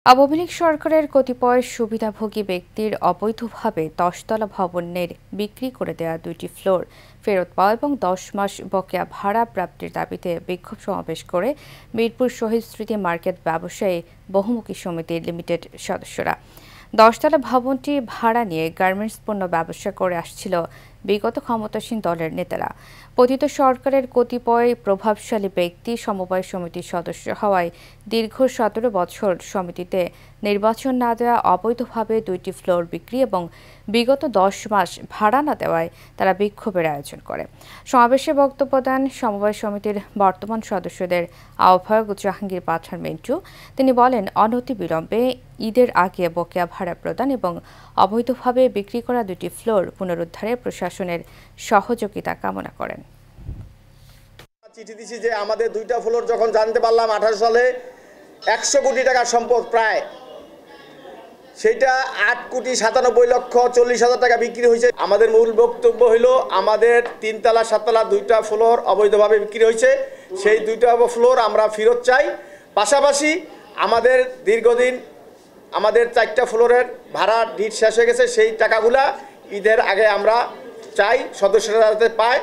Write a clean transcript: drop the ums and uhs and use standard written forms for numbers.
আওয়ামী লীগ সরকারের কতিপয় সুবিধাভোগী ব্যক্তির অবৈধভাবে ১০ তলা ভবনের বিক্রি করে দেওয়া ২টি ফ্লোর ফেরত পাওয়া এবং ১০ মাস বকেয়া ভাড়া প্রাপ্তির দাবিতে বিক্ষোভ সমাবেশ করে মিরপুর শহীদ স্মৃতি মার্কেট ব্যবসায়ী বহুমুখী সমিতি লিমিটেড সদস্যরা। ১০ তলা ভবনটি ভাড়া নিয়ে গার্মেন্টস পণ্য ব্যবসা করে আসছিল বিগত ক্ষমতাসীন দলের নেতারা। পতিত সরকারের কতিপয় প্রভাবশালী ব্যক্তি সমবায় সমিতির সদস্য হওয়ায় দীর্ঘ ১৭ বছর সমিতিতে নির্বাচন না দেওয়া, অবৈধভাবে ২টি ফ্লোর বিক্রি এবং বিগত ১০ মাস ভাড়া না দেওয়ায় তারা বিক্ষোভের আয়োজন করে। সমাবেশে বক্তব্য দেন সমবায় সমিতির বর্তমান সদস্যদের আহ্বায়ক জাহাঙ্গীর পাঠান মিন্টু। তিনি বলেন, অনতিবিলম্বে ঈদের আগে বকেয়া ভাড়া প্রদান এবং অবৈধভাবে বিক্রি করা ২টি ফ্লোর পুনরুদ্ধারে প্রশাসনের সহযোগিতা কামনা করেন। চিঠি দিছি যে আমাদের 2টা ফ্লোর যখন জানতে পারলাম 18 সালে 100 কোটি টাকার সম্পদ প্রায়, সেটা 8,97,40,000 টাকা বিক্রি হয়েছে। আমাদের মূল বক্তব্য হলো আমাদের 3 তলা 7 তলা 2টা ফ্লোর অবৈধভাবে বিক্রি হয়েছে, সেই 2টা ফ্লোর আমরা ফেরত চাই। পাশাপাশি আমাদের দীর্ঘদিন আমাদের 4টা ফ্লোরের ভাড়া ডিট শেষ হয়ে গেছে, সেই টাকাগুলা ঈদের আগে আমরা চাই সদস্যরা যাতে পায়।